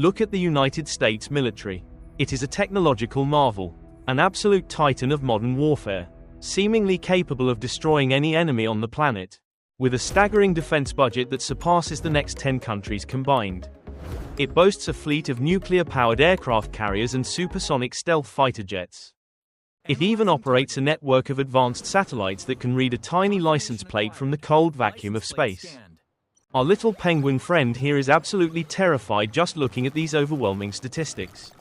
Look at the United States military. It is a technological marvel, an absolute titan of modern warfare, seemingly capable of destroying any enemy on the planet, with a staggering defense budget that surpasses the next 10 countries combined. It boasts a fleet of nuclear-powered aircraft carriers and supersonic stealth fighter jets. It even operates a network of advanced satellites that can read a tiny license plate from the cold vacuum of space. Our little penguin friend here is absolutely terrified just looking at these overwhelming statistics.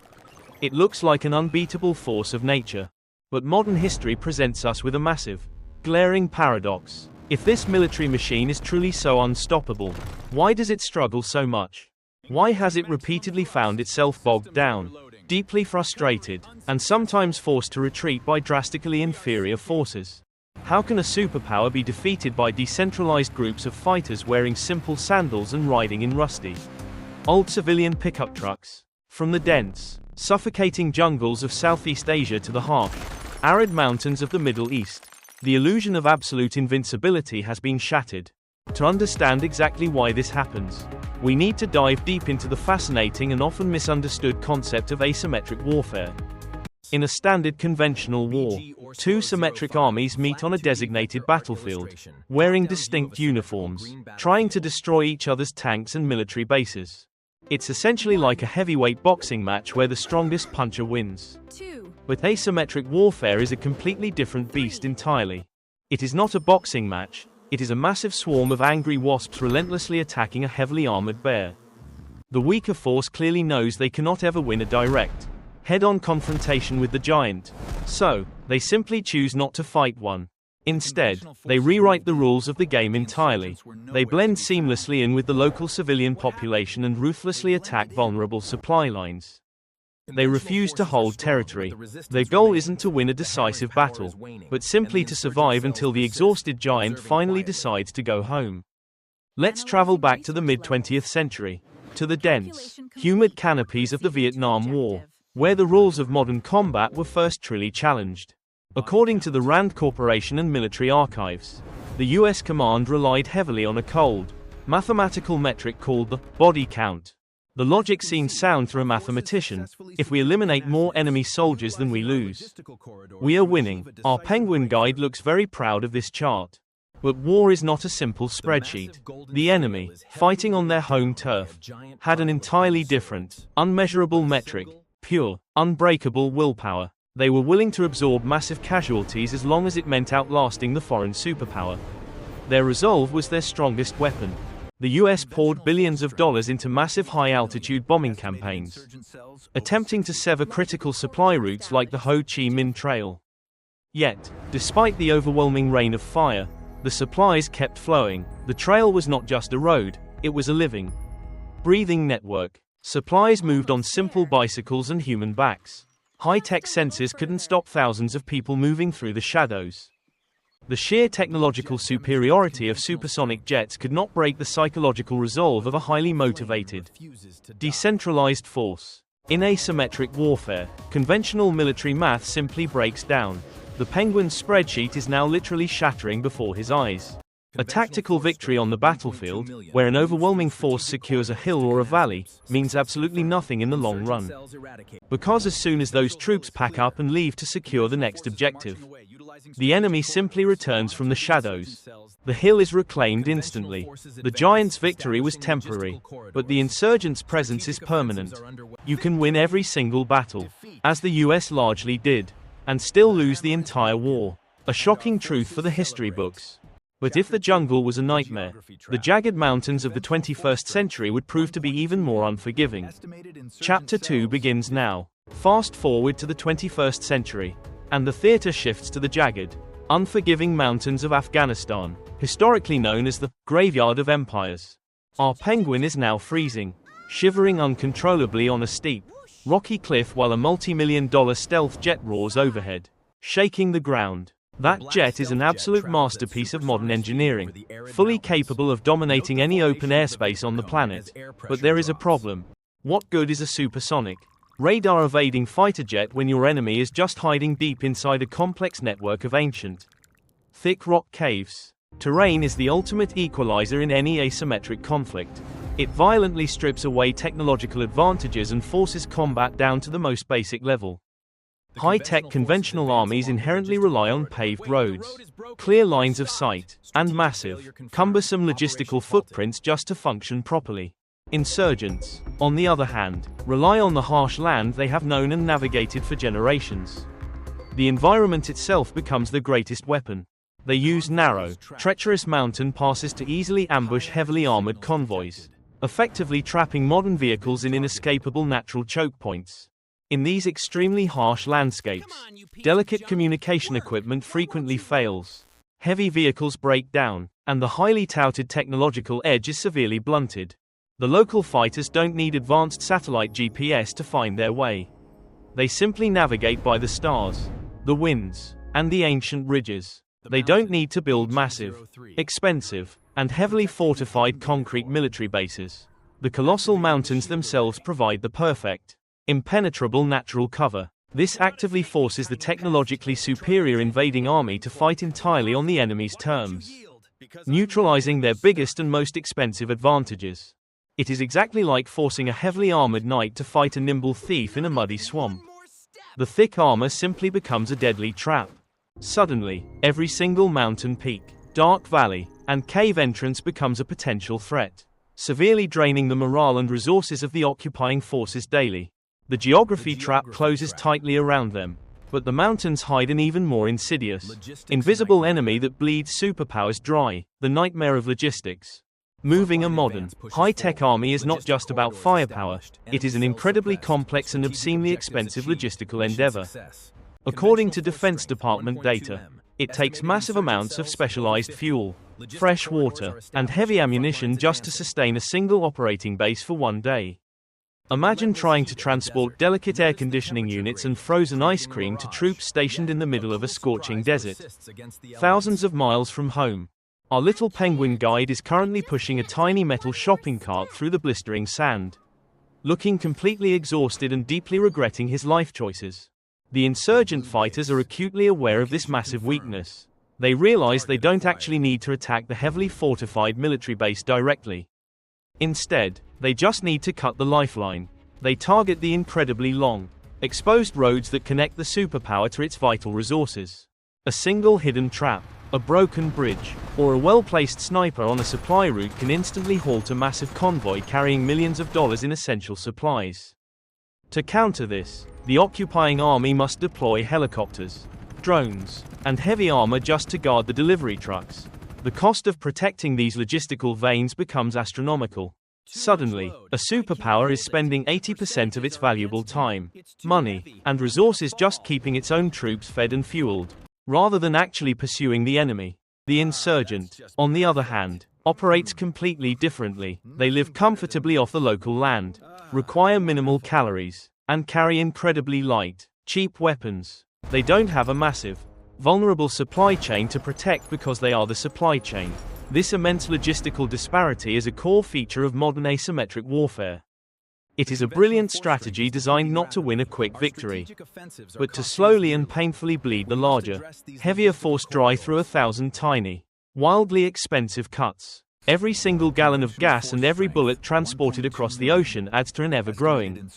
It looks like an unbeatable force of nature. But modern history presents us with a massive, glaring paradox. If this military machine is truly so unstoppable, why does it struggle so much? Why has it repeatedly found itself bogged down, deeply frustrated, and sometimes forced to retreat by drastically inferior forces? How can a superpower be defeated by decentralized groups of fighters wearing simple sandals and riding in rusty, old civilian pickup trucks? From the dense, suffocating jungles of Southeast Asia to the harsh, arid mountains of the Middle East, the illusion of absolute invincibility has been shattered. To understand exactly why this happens, we need to dive deep into the fascinating and often misunderstood concept of asymmetric warfare. In a standard conventional war, two symmetric armies meet on a designated battlefield, wearing distinct uniforms, trying to destroy each other's tanks and military bases. It's essentially like a heavyweight boxing match where the strongest puncher wins. But asymmetric warfare is a completely different beast entirely. It is not a boxing match, it is a massive swarm of angry wasps relentlessly attacking a heavily armored bear. The weaker force clearly knows they cannot ever win a direct, head-on confrontation with the giant, so they simply choose not to fight one. Instead, they rewrite the rules of the game entirely. They blend seamlessly in with the local civilian population and ruthlessly attack vulnerable supply lines. They refuse to hold territory. Their goal isn't to win a decisive battle, but simply to survive until the exhausted giant finally decides to go home. Let's travel back to the mid-20th century, to the dense, humid canopies of the Vietnam War, where the rules of modern combat were first truly challenged. According to the Rand Corporation and military archives, the US command relied heavily on a cold, mathematical metric called the body count. The logic seemed sound for a mathematician: if we eliminate more enemy soldiers than we lose, we are winning. Our penguin guide looks very proud of this chart. But war is not a simple spreadsheet. The enemy, fighting on their home turf, had an entirely different, unmeasurable metric: pure, unbreakable willpower. They were willing to absorb massive casualties as long as it meant outlasting the foreign superpower. Their resolve was their strongest weapon. The US poured billions of dollars into massive high-altitude bombing campaigns, attempting to sever critical supply routes like the Ho Chi Minh Trail. Yet, despite the overwhelming rain of fire, the supplies kept flowing. The trail was not just a road, it was a living, breathing network. Supplies moved on simple bicycles and human backs. High-tech sensors couldn't stop thousands of people moving through the shadows. The sheer technological superiority of supersonic jets could not break the psychological resolve of a highly motivated, decentralized force. In asymmetric warfare, conventional military math simply breaks down. The penguin's spreadsheet is now literally shattering before his eyes. A tactical victory on the battlefield, where an overwhelming force secures a hill or a valley, means absolutely nothing in the long run. Because as soon as those troops pack up and leave to secure the next objective, the enemy simply returns from the shadows. The hill is reclaimed instantly. The giant's victory was temporary, but the insurgents' presence is permanent. You can win every single battle, as the US largely did, and still lose the entire war. A shocking truth for the history books. But if the jungle was a nightmare, the jagged mountains of the 21st century would prove to be even more unforgiving. Chapter 2 begins now. Fast forward to the 21st century, and the theater shifts to the jagged, unforgiving mountains of Afghanistan, historically known as the graveyard of empires. Our penguin is now freezing, shivering uncontrollably on a steep, rocky cliff while a multi-million-dollar stealth jet roars overhead, shaking the ground. That jet is an absolute masterpiece of modern engineering, fully capable of dominating any open airspace on the planet. But there is a problem. What good is a supersonic, radar-evading fighter jet when your enemy is just hiding deep inside a complex network of ancient, thick rock caves? Terrain is the ultimate equalizer in any asymmetric conflict. It violently strips away technological advantages and forces combat down to the most basic level. High-tech conventional armies inherently rely on paved roads, clear lines of sight, and massive, cumbersome logistical footprints just to function properly. Insurgents, on the other hand, rely on the harsh land they have known and navigated for generations. The environment itself becomes the greatest weapon. They use narrow, treacherous mountain passes to easily ambush heavily armored convoys, effectively trapping modern vehicles in inescapable natural choke points. In these extremely harsh landscapes, delicate communication equipment frequently fails, heavy vehicles break down, and the highly touted technological edge is severely blunted. The local fighters don't need advanced satellite GPS to find their way. They simply navigate by the stars, the winds, and the ancient ridges. They don't need to build massive, expensive, and heavily fortified concrete military bases. The colossal mountains themselves provide the perfect, impenetrable natural cover. This actively forces the technologically superior invading army to fight entirely on the enemy's terms, neutralizing their biggest and most expensive advantages. It is exactly like forcing a heavily armored knight to fight a nimble thief in a muddy swamp. The thick armor simply becomes a deadly trap. Suddenly, every single mountain peak, dark valley, and cave entrance becomes a potential threat, severely draining the morale and resources of the occupying forces daily. The geography trap closes tightly around them, but the mountains hide an even more insidious, invisible enemy that bleeds superpowers dry, the nightmare of logistics. Moving a modern, high-tech army is not just about firepower, it is an incredibly complex and obscenely expensive logistical endeavor. According to Defense Department data, it takes massive amounts of specialized fuel, fresh water, and heavy ammunition just to sustain a single operating base for one day. Imagine trying to transport delicate air conditioning units and frozen ice cream to troops stationed in the middle of a scorching desert, thousands of miles from home. Our little penguin guide is currently pushing a tiny metal shopping cart through the blistering sand, looking completely exhausted and deeply regretting his life choices. The insurgent fighters are acutely aware of this massive weakness. They realize they don't actually need to attack the heavily fortified military base directly. Instead, they just need to cut the lifeline. They target the incredibly long, exposed roads that connect the superpower to its vital resources. A single hidden trap, a broken bridge, or a well-placed sniper on a supply route can instantly halt a massive convoy carrying millions of dollars in essential supplies. To counter this, the occupying army must deploy helicopters, drones, and heavy armor just to guard the delivery trucks. The cost of protecting these logistical veins becomes astronomical. Suddenly, a superpower is spending 80% of its valuable time, money, and resources just keeping its own troops fed and fueled, rather than actually pursuing the enemy. The insurgent, on the other hand, operates completely differently. They live comfortably off the local land, require minimal calories, and carry incredibly light, cheap weapons. They don't have a massive, vulnerable supply chain to protect because they are the supply chain. This immense logistical disparity is a core feature of modern asymmetric warfare. It is a brilliant strategy designed not to win a quick victory, but to slowly and painfully bleed the larger, heavier force dry through 1,000 tiny, wildly expensive cuts. Every single gallon of gas and every bullet transported across the ocean adds to an ever-growing,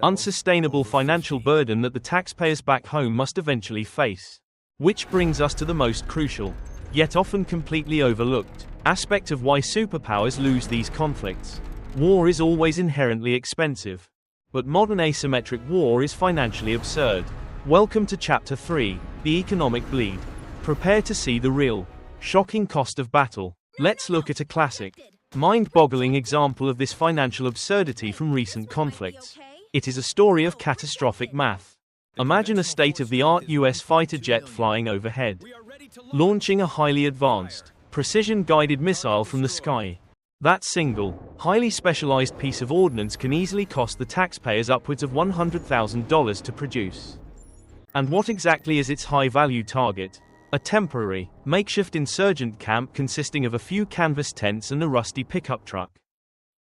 unsustainable financial burden that the taxpayers back home must eventually face. Which brings us to the most crucial, yet often completely overlooked, aspect of why superpowers lose these conflicts. War is always inherently expensive. But modern asymmetric war is financially absurd. Welcome to Chapter 3, the economic bleed. Prepare to see the real, shocking cost of battle. Let's look at a classic, mind-boggling example of this financial absurdity from recent conflicts. It is a story of catastrophic math. Imagine a state-of-the-art US fighter jet flying overhead, launching a highly advanced, precision-guided missile from the sky. That single, highly specialized piece of ordnance can easily cost the taxpayers upwards of $100,000 to produce. And what exactly is its high-value target? A temporary, makeshift insurgent camp consisting of a few canvas tents and a rusty pickup truck.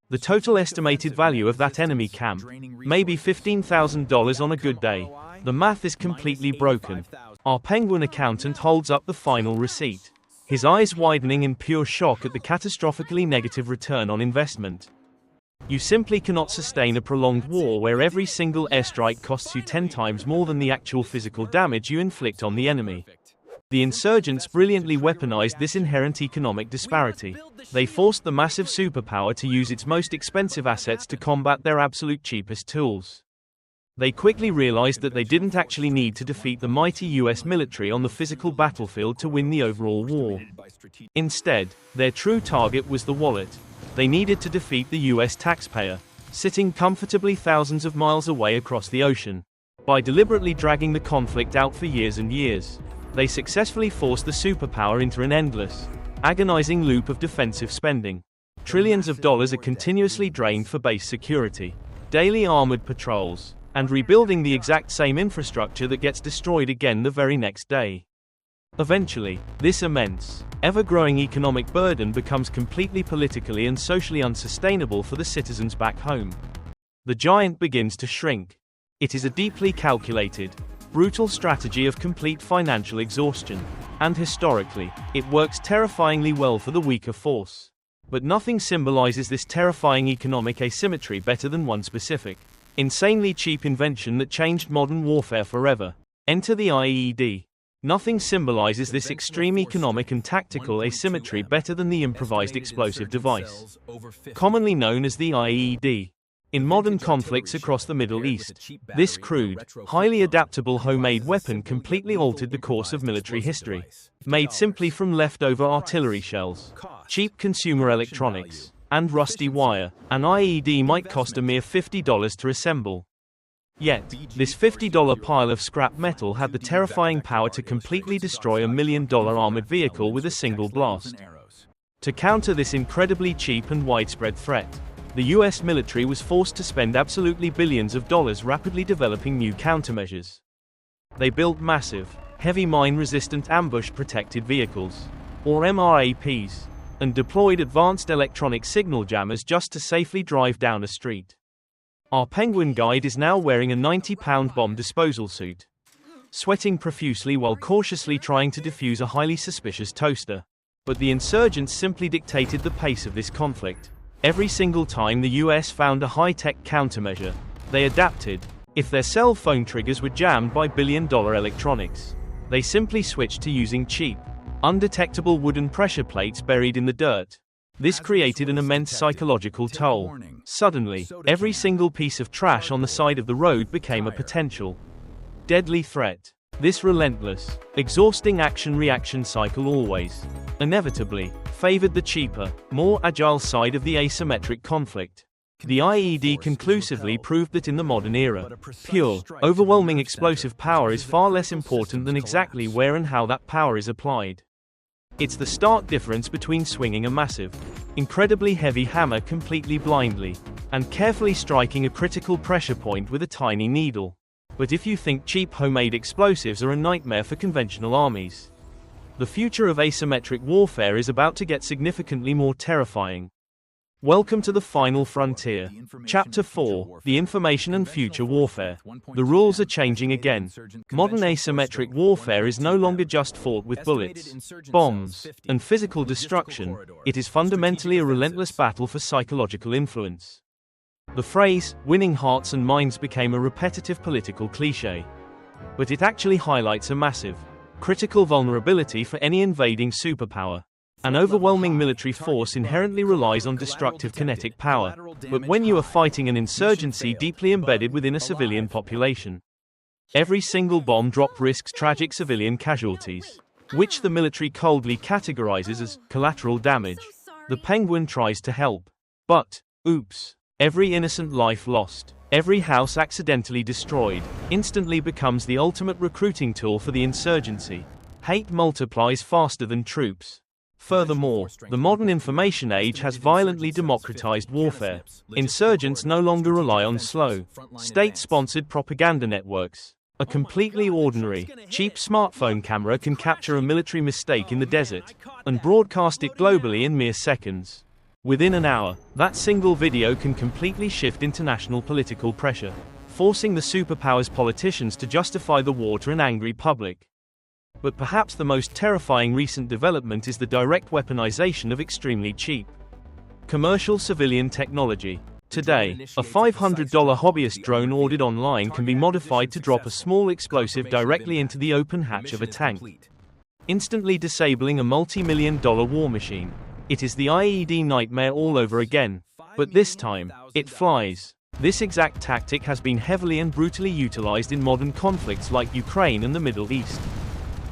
The total estimated value of that enemy camp may be $15,000 on a good day. The math is completely broken. Our penguin accountant holds up the final receipt, his eyes widening in pure shock at the catastrophically negative return on investment. You simply cannot sustain a prolonged war where every single airstrike costs you 10 times more than the actual physical damage you inflict on the enemy. The insurgents brilliantly weaponized this inherent economic disparity. They forced the massive superpower to use its most expensive assets to combat their absolute cheapest tools. They quickly realized that they didn't actually need to defeat the mighty US military on the physical battlefield to win the overall war. Instead, their true target was the wallet. They needed to defeat the US taxpayer, sitting comfortably thousands of miles away across the ocean. By deliberately dragging the conflict out for years and years, they successfully forced the superpower into an endless, agonizing loop of defensive spending. Trillions of dollars are continuously drained for base security, daily armored patrols, and rebuilding the exact same infrastructure that gets destroyed again the very next day. Eventually, this immense, ever-growing economic burden becomes completely politically and socially unsustainable for the citizens back home. The giant begins to shrink. It is a deeply calculated, brutal strategy of complete financial exhaustion, and historically, it works terrifyingly well for the weaker force. But nothing symbolizes this terrifying economic asymmetry better than one specific, insanely cheap invention that changed modern warfare forever. Enter the IED. Nothing symbolizes this extreme economic and tactical asymmetry better than the improvised explosive device, commonly known as the IED. In modern conflicts across the Middle East, this crude, highly adaptable homemade weapon completely altered the course of military history. Made simply from leftover artillery shells, cheap consumer electronics, and rusty wire, an IED might cost a mere $50 to assemble. Yet, this $50 pile of scrap metal had the terrifying power to completely destroy $1 million armored vehicle with a single blast. To counter this incredibly cheap and widespread threat, the US military was forced to spend absolutely billions of dollars rapidly developing new countermeasures. They built massive, heavy mine-resistant ambush-protected vehicles, or MRAPs, and deployed advanced electronic signal jammers just to safely drive down a street. Our Penguin guide is now wearing a 90-pound bomb disposal suit, sweating profusely while cautiously trying to defuse a highly suspicious toaster. But the insurgents simply dictated the pace of this conflict. Every single time the US found a high-tech countermeasure, they adapted. If their cell phone triggers were jammed by billion-dollar electronics, they simply switched to using cheap, undetectable wooden pressure plates buried in the dirt. This created an immense psychological toll. Suddenly, every single piece of trash on the side of the road became a potential, deadly threat. This relentless, exhausting action-reaction cycle always, inevitably, favored the cheaper, more agile side of the asymmetric conflict. The IED conclusively proved that in the modern era, pure, overwhelming explosive power is far less important than exactly where and how that power is applied. It's the stark difference between swinging a massive, incredibly heavy hammer completely blindly, and carefully striking a critical pressure point with a tiny needle. But if you think cheap homemade explosives are a nightmare for conventional armies, the future of asymmetric warfare is about to get significantly more terrifying. Welcome to the final frontier. Chapter 4, The Information and Future Warfare. The rules are changing again. Modern asymmetric warfare is no longer just fought with bullets, bombs, and physical destruction. It is fundamentally a relentless battle for psychological influence. The phrase, winning hearts and minds, became a repetitive political cliché. But it actually highlights a massive, critical vulnerability for any invading superpower. An overwhelming military force inherently relies on destructive kinetic power, but when you are fighting an insurgency deeply embedded within a civilian population, every single bomb drop risks tragic civilian casualties, which the military coldly categorizes as collateral damage. The Penguin tries to help, but, oops, every innocent life lost, every house accidentally destroyed, instantly becomes the ultimate recruiting tool for the insurgency. Hate multiplies faster than troops. Furthermore, the modern information age has violently democratized warfare. Insurgents no longer rely on slow, state-sponsored propaganda networks. A completely ordinary, cheap smartphone camera can capture a military mistake in the desert and broadcast it globally in mere seconds. Within an hour, that single video can completely shift international political pressure, forcing the superpowers' politicians to justify the war to an angry public. But perhaps the most terrifying recent development is the direct weaponization of extremely cheap commercial civilian technology. Today, a $500 hobbyist drone ordered online can be modified to drop a small explosive directly into the open hatch of a tank, instantly disabling a multi-million-dollar war machine. It is the IED nightmare all over again, but this time, it flies. This exact tactic has been heavily and brutally utilized in modern conflicts like Ukraine and the Middle East.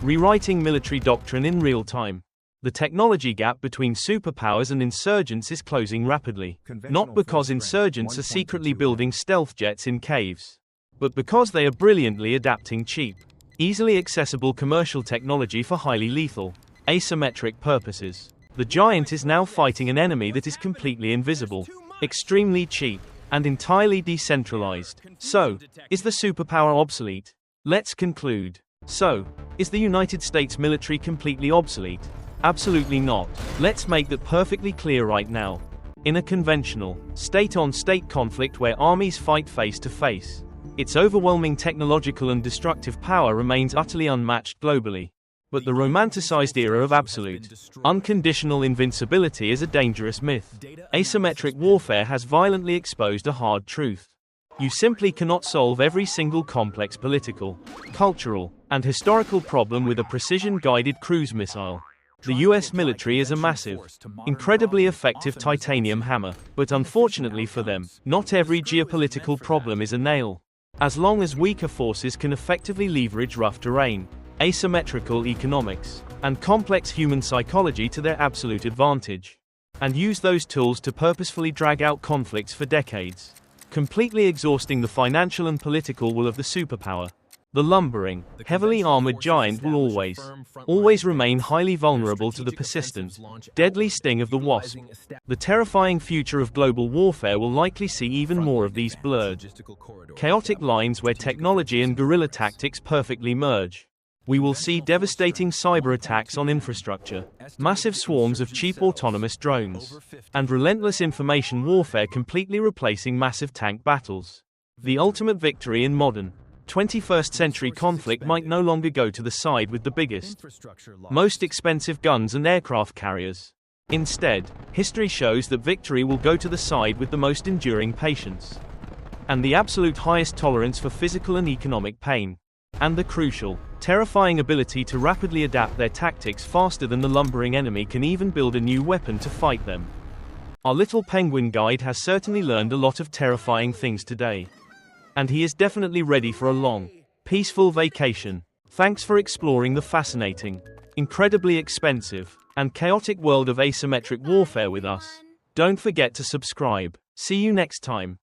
Rewriting military doctrine in real time. The technology gap between superpowers and insurgents is closing rapidly, not because insurgents are secretly building stealth jets in caves, but because they are brilliantly adapting cheap, easily accessible commercial technology for highly lethal, asymmetric purposes. The giant is now fighting an enemy that is completely invisible, extremely cheap, and entirely decentralized. So, is the superpower obsolete? Let's conclude. So, is the United States military completely obsolete? Absolutely not. Let's make that perfectly clear right now. In a conventional, state-on-state conflict where armies fight face-to-face, its overwhelming technological and destructive power remains utterly unmatched globally. But the romanticized era of absolute, unconditional invincibility is a dangerous myth. Asymmetric warfare has violently exposed a hard truth. You simply cannot solve every single complex political, cultural, and historical problem with a precision-guided cruise missile. The US military is a massive, incredibly effective titanium hammer, but unfortunately for them, not every geopolitical problem is a nail. As long as weaker forces can effectively leverage rough terrain, asymmetrical economics, and complex human psychology to their absolute advantage, and use those tools to purposefully drag out conflicts for decades, completely exhausting the financial and political will of the superpower, the lumbering, heavily armored giant will always remain highly vulnerable to the persistent, deadly sting of the wasp. The terrifying future of global warfare will likely see even more of these blurred, chaotic lines where technology and guerrilla tactics perfectly merge. We will see devastating cyber attacks on infrastructure, massive swarms of cheap autonomous drones, and relentless information warfare completely replacing massive tank battles. The ultimate victory in modern, 21st century conflict might no longer go to the side with the biggest, most expensive guns and aircraft carriers. Instead, history shows that victory will go to the side with the most enduring patience, and the absolute highest tolerance for physical and economic pain, and the crucial, terrifying ability to rapidly adapt their tactics faster than the lumbering enemy can even build a new weapon to fight them. Our little penguin guide has certainly learned a lot of terrifying things today. And he is definitely ready for a long, peaceful vacation. Thanks for exploring the fascinating, incredibly expensive, and chaotic world of asymmetric warfare with us. Don't forget to subscribe. See you next time.